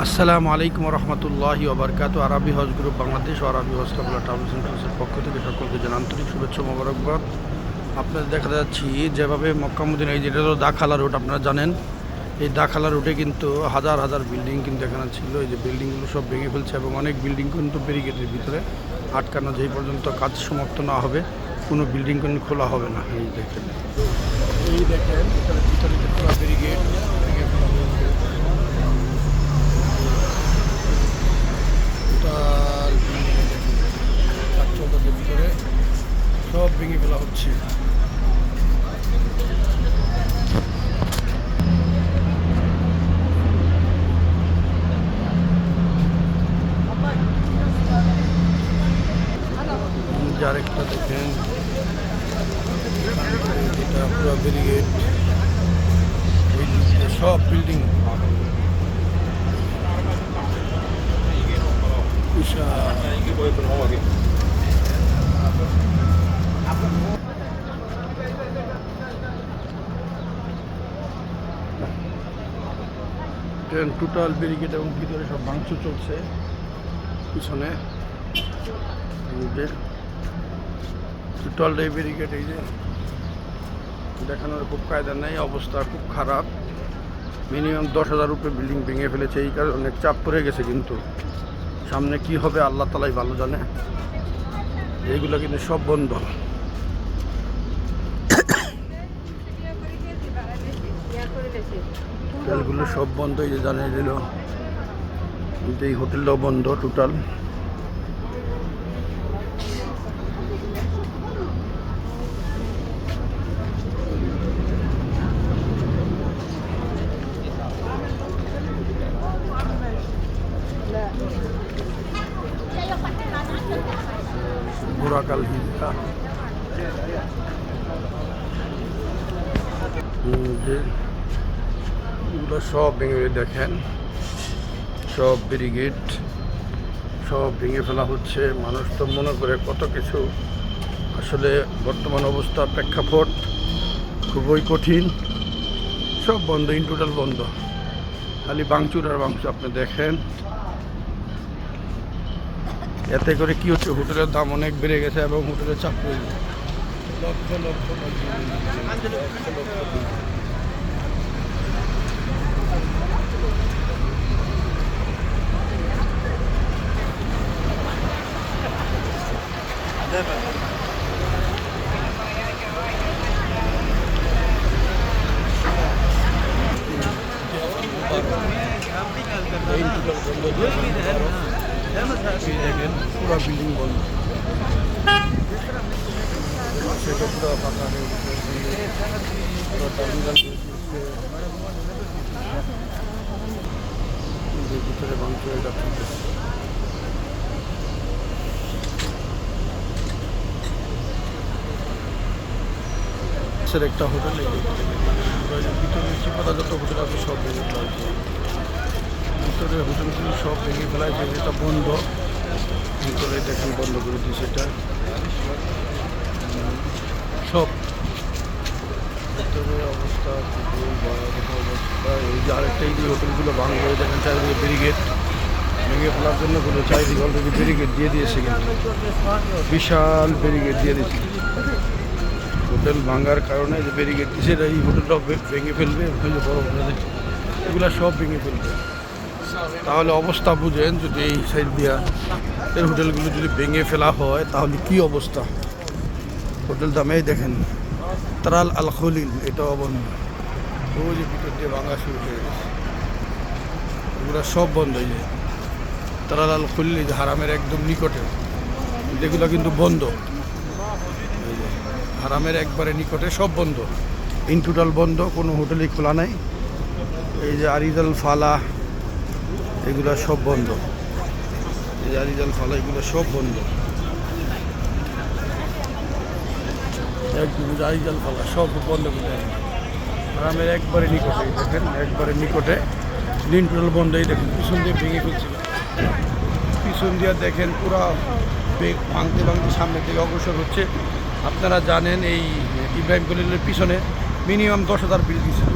আসসালামু আলাইকুম রহমতুল্লাহি ওবরকাত। আরবি হজ গ্রুপ বাংলাদেশ ও আরবি হজ কাবলা ট্রাভেলস এন্ড ট্যুরসের পক্ষ থেকে সকলকে জানাই আন্তরিক শুভেচ্ছা মোবারকবাদ। আপনাদের দেখা যাচ্ছি যেভাবে মক্কা মদিনা, এই যেটা হলো দাখালা রোড, আপনারা জানেন এই দাখালা রোডে কিন্তু হাজার হাজার বিল্ডিং কিন্তু এখানে ছিল। এই যে বিল্ডিংগুলো সব ভেঙে ফেলছে এবং অনেক বিল্ডিং কিন্তু ব্যারিকেডের ভিতরে আটকানো, যেই পর্যন্ত কাজ সমাপ্ত না হবে কোনো বিল্ডিং কিন্তু খোলা হবে না। এই দেখেন এখানে ভিতরে পুরো ব্যারিকেড ভেঙে ফেলা হয়েছে। ভিতরে সব ভেঙে ফেলা হচ্ছে। আরেকটা দেখেন, এটা পুরো ব্যারিকেড, সব বিল্ডিং টোটাল ব্যারিকেড এবং ভিতরে সব ভাঙচুর চলছে। পিছনে টোটাল ব্যারিকেড, এই যে দেখানোর খুব কায়দা নেই, অবস্থা খুব খারাপ। মিনিমাম 10,000 উপরে বিল্ডিং ভেঙে ফেলেছে, এই কারণে অনেক চাপ পড়ে গেছে। কিন্তু সামনে কি হবে আল্লাহ তালাই ভালো জানে। এইগুলো কিন্তু সব বন্ধ। হোটেলগুলো সব বন্ধ, এই যে জানিয়ে দিল। কিন্তু এই হোটেলটাও বন্ধ টোটাল। বুরাকাল হিজা এগুলো সব ভেঙে, দেখেন সব ব্যারিকেড সব ভেঙে ফেলা হচ্ছে। মানুষ তো মনে করে কত কিছু, আসলে বর্তমান অবস্থা প্রেক্ষাপট খুবই কঠিন। সব বন্ধ, ইন টোটাল বন্ধ, খালি ভাঙচুর আর ভাঙচুর। আপনি দেখেন এতে করে কি হচ্ছে, হোটেলের দাম অনেক বেড়ে গেছে এবং হোটেলের চাপ পড়ে গেছে। লক্ষ লক্ষ দেখেন পুরো বিল্ডিং বন্ধ, সেটা পুরো ফাঁকা হয়ে গেছে। ভিতরে ভাঙচুর এটা একটা হোটেল, ভিতরে চিপাতা যত হোটেল আছে সব ভেঙে ফেলা হয়েছে। ভিতরে হোটেলগুলো সব ভেঙে ফেলা হয়েছে, যেটা বন্ধ। ভিতরে দেখেন বন্ধ করে দিয়েছে এটা সব। ভিতরে অবস্থা খুবই ভয়াবহ অবস্থা। এই যে আরেকটা, এই যে হোটেলগুলো ভাঙ হয়ে দেখেন চারিদিকে ব্যারিকেড ভেঙে ফেলার জন্য কোনো চারিদিকে অলরেডি ব্যারিকেড দিয়ে দিয়েছে, কিন্তু বিশাল ব্যারিকেড দিয়ে দিয়েছে। হোটেল ভাঙার কারণে যে ব্যারিকেড দিয়েছে, এই হোটেলটাও ভেঙে ফেলবে, বড় এগুলো সব ভেঙে ফেলবে। তাহলে অবস্থা বুঝেন, যদি এই সাইড দিয়া এর হোটেলগুলো যদি ভেঙে ফেলা হয় তাহলে কি অবস্থা। হোটেল দামেই দেখেন তারাল আল খলিল, এটাও বন্ধ। ওই যে ভিতর দিয়ে ভাঙা শুরু হয়ে গেছে, এগুলো সব বন্ধ। এই যে তারাল আল খলিল, যে হারামের একদম নিকটে, যেগুলো কিন্তু বন্ধ। এই যে হারামের একবারে নিকটে সব বন্ধ, ইন টোটাল বন্ধ, কোনো হোটেলই খোলা নাই। এই যে আরিজাল ফালা, এগুলো সব বন্ধ। এই যে আরিজাল ফালা, এগুলো সব বন্ধ একদম। আরিজাল ফালা সব বন্ধ করে হারামের একবারে নিকটে, দেখেন একবারে নিকটে, ইন টোটাল বন্ধ। এই দেখেন পিছন দিয়ে ভেঙে ফেলছিল, পিছন দিয়ে দেখেন পুরা ভাঙতে ভাঙতে সামনের দিকে অগ্রসর হচ্ছে। আপনারা জানেন এই ইব্রাহিম খলিলের পিছনে মিনিমাম 10,000 বিল্ডিং ছিল,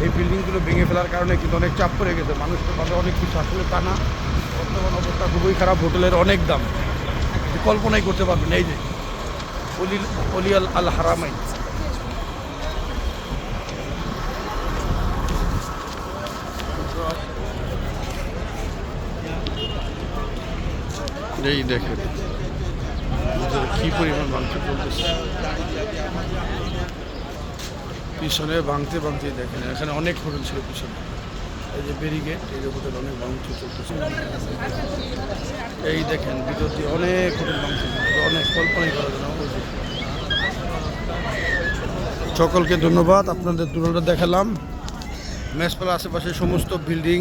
এই বিল্ডিংগুলো ভেঙে ফেলার কারণে কিন্তু অনেক চাপ পড়ে গেছে, মানুষের পাশে অনেক কিছু আসলে তা না। বর্তমান অবস্থা খুবই খারাপ, হোটেলের অনেক দাম, কল্পনাই করতে পারবেন। এই যে অলি আল হারামাইন, এই দেখেন কি পরিমাণ ভাঙচুর চলতেছে, পিছনে ভাঙতে ভাঙতে দেখেন এখানে অনেক হোটেল ছিল পিছনে, এই যে ব্যারিকেড, এই যে হোটেল অনেক ভাঙচুর চলতেছে। এই দেখেন ভিতর দিয়ে অনেক হোটেল ভাঙচুর, অনেক কল্পনাই করা যায় না। সকলকে ধন্যবাদ, আপনাদের তুলনা দেখালাম। মেসপালার আশেপাশে সমস্ত বিল্ডিং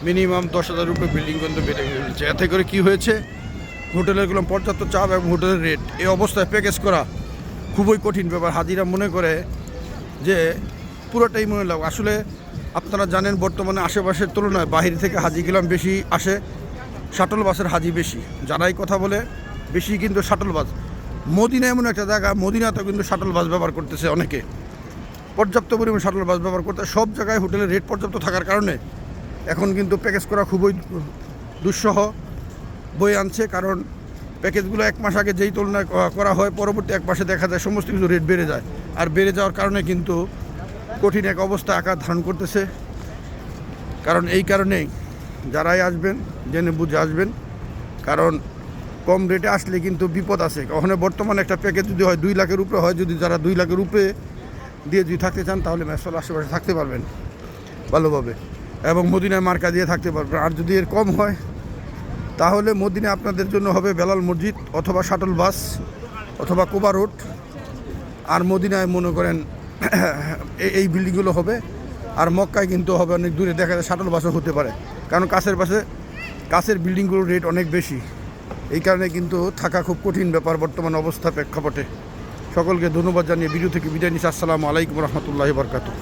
মিনিমাম 10,000 রুপে বিল্ডিং পর্যন্ত বেড়ে গেছে। এতে করে কি হয়েছে, হোটেলেরগুলো পর্যাপ্ত চাপ এবং হোটেলের রেট, এই অবস্থায় প্যাকেজ করা খুবই কঠিন ব্যাপার। হাজিরা মনে করে যে পুরোটাই মনে লাগ। আসলে আপনারা জানেন বর্তমানে আশেপাশের তুলনায় বাহির থেকে হাজিগুলাম বেশি আসে, শাটল বাসের হাজি বেশি, যারাই কথা বলে বেশি কিন্তু শাটল বাস। মদিনা এমন একটা জায়গা, মদিনাতেও কিন্তু শাটল বাস ব্যবহার করতেছে অনেকে, পর্যাপ্ত পরিমাণ শাটল বাস ব্যবহার করতে। সব জায়গায় হোটেলের রেট পর্যাপ্ত থাকার কারণে এখন কিন্তু প্যাকেজ করা খুবই দুঃসহ বয়ে আনছে। কারণ প্যাকেজগুলো 1 মাস আগে যেই তুলনায় করা হয়, পরবর্তী 1 মাসে দেখা যায় সমস্ত কিছু রেট বেড়ে যায়। আর বেড়ে যাওয়ার কারণে কিন্তু কঠিন এক অবস্থা আকার ধারণ করতেছে। কারণ এই কারণেই যারাই আসবেন জেনে বুঝে আসবেন, কারণ কম রেটে আসলে কিন্তু বিপদ আছে। ওখানে বর্তমানে একটা প্যাকেজ যদি হয় 2 লাখের উপরে হয়, যদি যারা 2 লাখের উপরে দিয়ে যদি থাকতে চান তাহলে মেসপালার আশেপাশে থাকতে পারবেন ভালোভাবে, এবং মদিনায় মার্কা দিয়ে থাকতে পারবেন। আর যদি এর কম হয় তাহলে মদিনায় আপনাদের জন্য হবে বেলাল মসজিদ অথবা শাটল বাস অথবা কোবা রোড। আর মদিনায় মনে করেন এই বিল্ডিংগুলো হবে। আর মক্কায় কিন্তু হবে অনেক দূরে, দেখা যায় শাটল বাসও হতে পারে, কারণ কাছের বিল্ডিংগুলোর রেট অনেক বেশি। এই কারণে কিন্তু থাকা খুব কঠিন ব্যাপার বর্তমান অবস্থা প্রেক্ষাপটে। সকলকে ধন্যবাদ জানিয়ে ভিডিও থেকে বিদায় নিচ্ছি। আসসালামু আলাইকুম রহমতুল্লাহি বারকাতুহু।